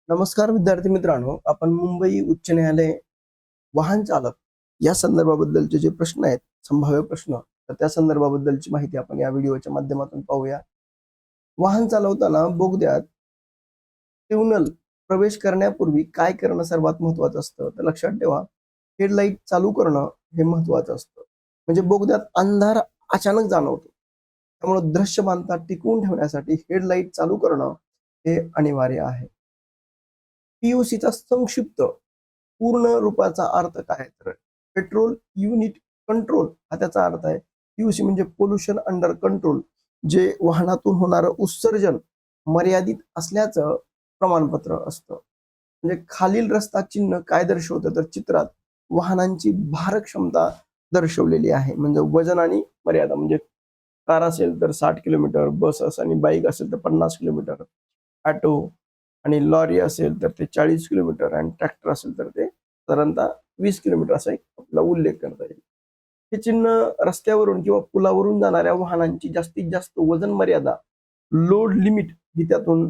नमस्कार विद्यार्थी मित्रांनो, आपण मुंबई उच्च न्यायालय वाहन चालक या संदर्भाबद्दलचे जे प्रश्न आहेत, संभाव्य प्रश्न, तर त्या संदर्भाबद्दलची माहिती आपण या व्हिडिओच्या माध्यमातून पाहूया. वाहन चालवताना बोगद्यात ट्यूनल प्रवेश करण्यापूर्वी काय करणं सर्वात महत्वाचं असतं? तर लक्षात ठेवा, हेडलाईट चालू करणं हे महत्वाचं असतं. म्हणजे बोगद्यात अंधार अचानक जाणवतो. त्यामुळे दृश्यमानता टिकवून ठेवण्यासाठी हेडलाईट चालू करणं हे अनिवार्य आहे. पीयूसीचा संक्षिप्त पूर्ण रूपाचा अर्थ काय? तर पेट्रोल युनिट कंट्रोल हा त्याचा अर्थ आहे. पीयूसी म्हणजे पोल्युशन अंडर कंट्रोल, जे वाहनातून होणारं उत्सर्जन मर्यादित असल्याचं प्रमाणपत्र असतं. म्हणजे खालील रस्ता चिन्ह काय दर्शवतं? तर चित्रात वाहनांची भारक्षमता दर्शवलेली आहे. म्हणजे वजन आणि मर्यादा, म्हणजे कार असेल तर 60 किलोमीटर, बस आणि बाईक असेल तर 50 किलोमीटर, ऑटो आणि लॉरी असेल तर ते 40 किलोमीटर आणि ट्रॅक्टर असेल तर ते साधारणतः 20 किलोमीटर असा एक आपला उल्लेख करता येईल. हे चिन्ह रस्त्यावरून किंवा पुलावरून जाणाऱ्या वाहनांची जास्तीत जास्त वजन मर्यादा, लोड लिमिट ही त्यातून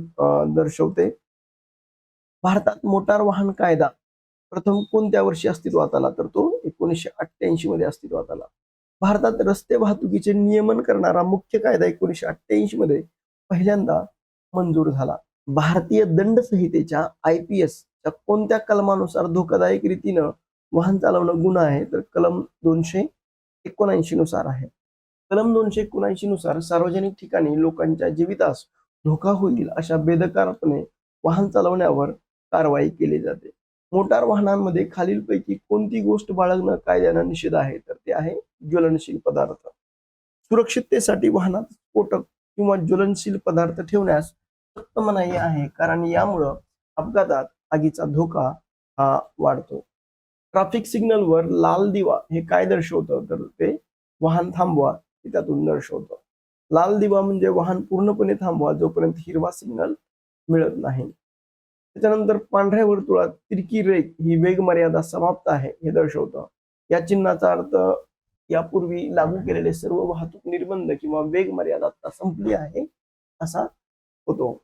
दर्शवते. भारतात मोटार वाहन कायदा प्रथम कोणत्या वर्षी अस्तित्वात आला? तर तो 1988 मध्ये अस्तित्वात आला. भारतात रस्ते वाहतुकीचे नियमन करणारा मुख्य कायदा 1988 मध्ये पहिल्यांदा मंजूर झाला. भारतीय दंड संहितेच्या IPS च्या कोणत्या कलमानुसार धोकादायक रीतीनं वाहन चालवणं गुन्हा आहे? तर कलम 279 नुसार आहे. कलम 279 नुसार सार्वजनिक ठिकाणी लोकांच्या जीवितास धोका होईल अशा बेदरकारपणे वाहन चालवण्यावर कारवाई केली जाते. मोटार वाहनांमध्ये खालीलपैकी कोणती गोष्ट बाळगणं कायद्यानं निषेध आहे? तर ते आहे ज्वलनशील पदार्थ. सुरक्षिततेसाठी वाहनात स्फोटक किंवा ज्वलनशील पदार्थ ठेवण्यास सक्त मनाई आहे, कारण यामुळं अपघातात आगीचा धोका हा वाढतो. ट्रॅफिक सिग्नलवर लाल दिवा हे काय दर्शवतं? तर ते वाहन थांबवा हे त्यातून दर्शवतं. लाल दिवा म्हणजे वाहन पूर्णपणे थांबवा जोपर्यंत हिरवा सिग्नल मिळत नाही. त्याच्यानंतर पांढऱ्या वर्तुळात तिरकी रेघ ही वेग मर्यादा समाप्त आहे हे दर्शवतं. या चिन्हाचा अर्थ यापूर्वी लागू केलेले सर्व वाहतूक निर्बंध किंवा वेग मर्यादा आता संपली आहे असा होतो.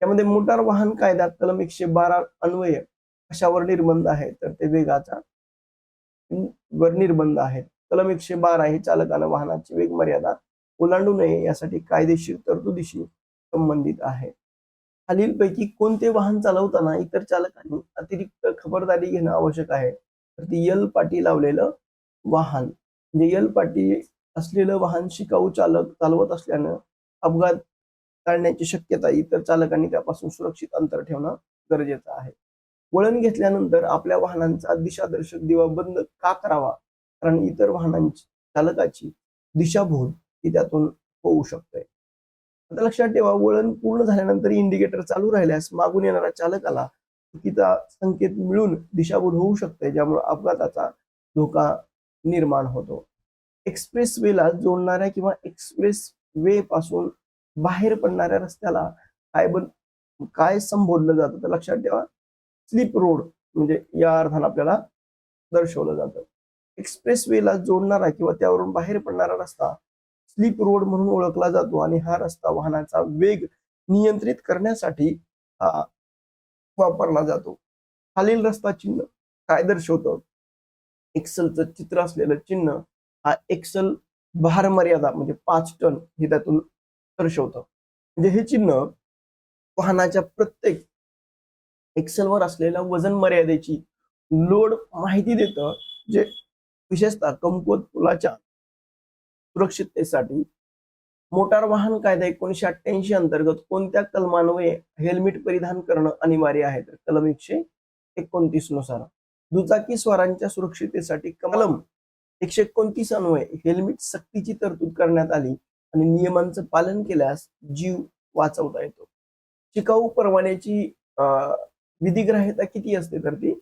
त्यामध्ये मोटार वाहन कायदा कलम 112 अन्वये कशावर निर्बंध आहे? तर ते वेगाचा वर निर्बंध आहेत. कलम 112 हे चालकानं वाहनाची वेग मर्यादा ओलांडू नये यासाठी कायदेशीर तरतुदीशी संबंधित आहे. खालीलपैकी कोणते वाहन चालवताना इतर चालकांनी अतिरिक्त खबरदारी घेणं आवश्यक आहे? तर ती यल पाटी लावलेलं वाहन. म्हणजे यल पाटी असलेलं वाहन शिकाऊ चालक चालवत असल्यानं अपघात टाळण्याची शक्यता इतर चालकांनी त्यापासून सुरक्षित अंतर ठेवणं गरजेचं आहे. वळण घेतल्यानंतर आपल्या वाहनांचा दिशादर्शक दिवा बंद का करावा? कारण इतर वाहनांची चालकाची दिशाभूल ही त्यातून होऊ शकते. आता लक्षात ठेवा, वळण पूर्ण झाल्यानंतर इंडिकेटर चालू राहिल्यास मागून येणाऱ्या चालकाला चुकीचा संकेत मिळून दिशाभूल होऊ शकते, ज्यामुळे अपघाताचा धोका निर्माण होतो. एक्सप्रेस वेला जोडणाऱ्या किंवा एक्सप्रेस वे पासून बाहेर पडणाऱ्या रस्त्याला काय संबोधलं जातं? तर लक्षात ठेवा, स्लिप रोड म्हणजे या अर्थानं आपल्याला दर्शवलं जातं. एक्सप्रेस वेला जोडणारा किंवा त्यावरून बाहेर पडणारा रस्ता स्लिप रोड म्हणून ओळखला जातो आणि हा रस्ता वाहनाचा वेग नियंत्रित करण्यासाठी हा वापरला जातो. खालील रस्ता चिन्ह काय दर्शवतं? एक्सेलचं चित्र असलेलं चिन्ह हा एक्सेल भार मर्यादा म्हणजे 5 टन हे त्यातून दर्शवतं. म्हणजे हे चिन्ह वाहनाच्या प्रत्येक एक्सेलवर असलेल्या वजन मर्यादेची लोड माहिती देतं, जे विशेषतः कमकुवत पुलाच्या सुरक्षिततेसाठी. मोटार वाहन कायदा 1988 अंतर्गत कोणत्या कलमान्वये हेल्मेट परिधान करणं अनिवार्य आहे? तर कलम 129 नुसार. दुचाकी स्वारांच्या सुरक्षितेसाठी कलम 129 अन्वये हेल्मेट सक्तीची तरतूद करण्यात आली आणि नियमांचं पालन केल्यास जीव वाचवता येतो. शिकाऊ परवान्याची विधिग्राह्यता किती असते? तर ती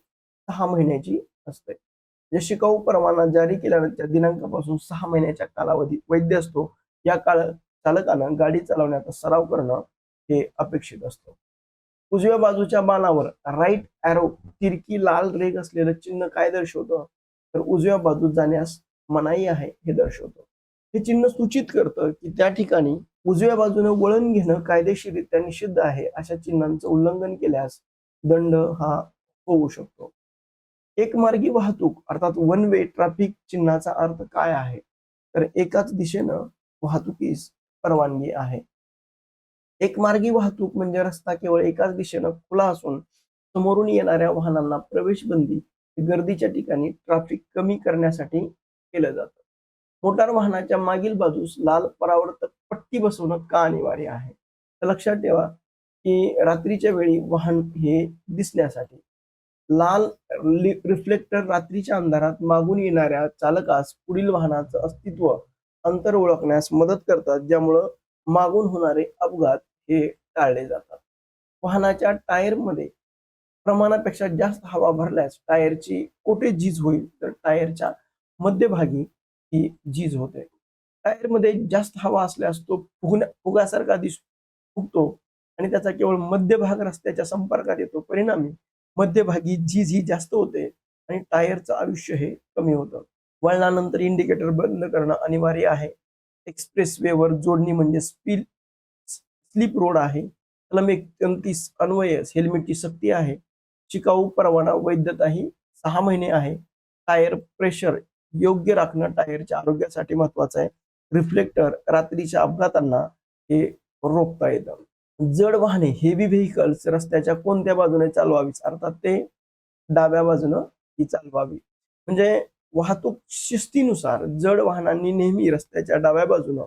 6 महिन्याची असते. म्हणजे शिकाऊ परवाना जारी केल्यानंतर दिनांकापासून 6 महिन्याच्या कालावधीत वैध असतो. या काळात चालकानं गाडी चालवण्याचा सराव करणं हे अपेक्षित असतं. उजव्या बाजूच्या बाणावर राईट एरो तिरकी लाल रेघ असलेलं चिन्ह काय दर्शवतं? तर उजव्या बाजूस जाण्यास मनाई आहे हे दर्शवतं. हे चिन्ह सूचित करतं की त्या ठिकाणी उजव्या बाजूने वळण घेणं कायदेशीररित्या निषिद्ध आहे. अशा चिन्हांचं उल्लंघन केल्यास दंड हा होऊ शकतो. एकमार्गी वाहतूक अर्थात वन वे ट्रॅफिक चिन्हाचा अर्थ काय आहे? तर एकाच दिशेनं वाहतुकीस परवानगी आहे. एकमार्गी वाहतूक म्हणजे रस्ता केवळ एकाच दिशेनं खुला असून समोरून येणाऱ्या वाहनांना प्रवेश बंदी गर्दीच्या ठिकाणी ट्रॅफिक कमी करण्यासाठी केलं जातं. मोटार वाहनाच्या मागील बाजूस लाल परावर्तक पट्टी बसवणं का अनिवार्य आहे? तर लक्षात ठेवा की रात्रीच्या वेळी वाहन हे दिसण्यासाठी लाल रिफ्लेक्टर रात्रीच्या अंधारात मागून येणाऱ्या चालकास पुढील वाहनाचं अस्तित्व अंतर ओळखण्यास मदत करतात, ज्यामुळं मागून होणारे अपघात हे टाळले जातात. वाहनाच्या टायरमध्ये प्रमाणापेक्षा जास्त हवा भरल्यास टायरची कोठे झीज होईल? तर टायरच्या मध्यभागी ही झीज होते. टायरमध्ये जास्त हवा असल्यास तो फुगासारखा फुगतो आणि त्याचा केवळ मध्यभाग रस्त्याच्या संपर्कात येतो. परिणामी मध्यभागी झीज ही जास्त होते आणि टायरचं आयुष्य हे कमी होतं. वळणानंतर इंडिकेटर बंद करणं अनिवार्य आहे. एक्सप्रेसवेवर जोडणी म्हणजे स्लीप रोड आहे. कलम 29 अन्वये हेल्मेटची सक्ती आहे. शिकाऊ परवाना वैधता ही 6 महिने आहे. टायर प्रेशर योग्य राखणं टायरच्या आरोग्यासाठी महत्वाचं आहे. रिफ्लेक्टर रात्रीच्या अपघातांना हे रोखता येतं. जड वाहने हेवी व्हेकल्स रस्त्याच्या कोणत्या बाजूने चालवावीत? अर्थात ते डाव्या बाजूनं ही चालवावी. म्हणजे वाहतूक शिस्तीनुसार जड वाहनांनी नेहमी रस्त्याच्या डाव्या बाजूनं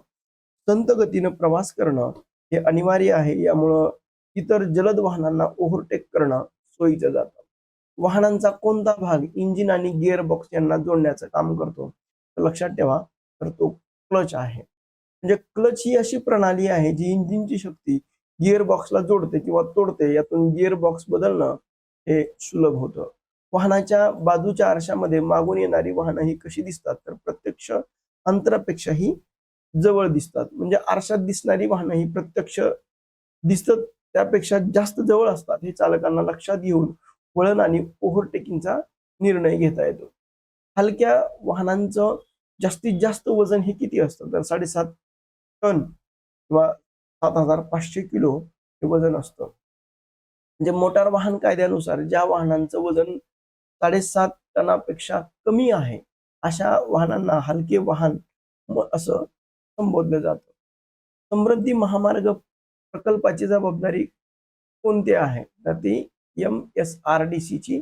संत गतीनं प्रवास करणं हे अनिवार्य आहे. यामुळं इतर जलद वाहनांना ओव्हरटेक करणं सोयीचं जातं. वाहनांचा कोणता भाग इंजिन आणि गिअर बॉक्स यांना जोडण्याचं काम करतो? तर लक्षात ठेवा, तर तो क्लच आहे. म्हणजे क्लच ही अशी प्रणाली आहे जी इंजिनची शक्ती गिअर बॉक्सला जोडते किंवा तोडते. यातून गिअर बॉक्स बदलणं हे सुलभ होतं. वाहनाच्या बाजूच्या आरशामध्ये मागून येणारी वाहनं ही कशी दिसतात? तर प्रत्यक्ष अंतरापेक्षाही जवळ दिसतात. म्हणजे आरशात दिसणारी वाहनं ही प्रत्यक्ष दिसतं त्यापेक्षा जास्त जवळ असतात. हे चालकांना लक्षात घेऊन वळण आणि ओव्हरटेकिंगचा निर्णय घेता येतो. हलक्या वाहनांचं जास्तीत जास्त वजन हे किती असतं? तर 7.5 टन किंवा 7,500 किलो हे वजन असतं. म्हणजे मोटार वाहन कायद्यानुसार ज्या वाहनांचं वजन 7.5 टनापेक्षा कमी आहे, अशा वाहनांना हलके वाहन असं संबोधलं जातं. समृद्धी महामार्ग प्रकल्पाची जबाबदारी कोणती आहे? तर ती MSRDCची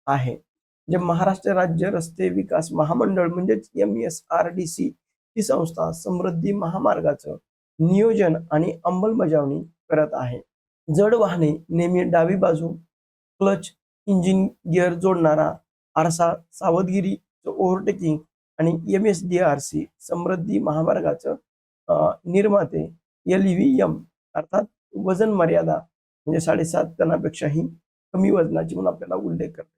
आहे. म्हणजे महाराष्ट्र राज्य रस्ते विकास महामंडळ म्हणजेच MSRDC ही संस्था समृद्धी महामार्गाचं नियोजन आणि अंमलबजावणी करत आहे. जड वाहने नेहमी डावी बाजू, क्लच, इंजिन गिअर जोडणारा आरसा, सावधगिरी, ओव्हरटेकिंग आणि MSDRC समृद्धी महामार्गाचं निर्माते LVM अर्थात वजन मर्यादा म्हणजे 7.5 टनापेक्षाही कमी वजनाची म्हणून आपल्याला उल्लेख करते.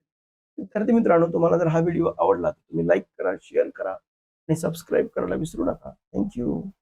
विद्यार्थी मित्रांनो, तुम्हाला जर हा व्हिडिओ आवडला तर तुम्ही लाईक करा, शेअर करा आणि सबस्क्राईब करायला विसरू नका. थँक्यू.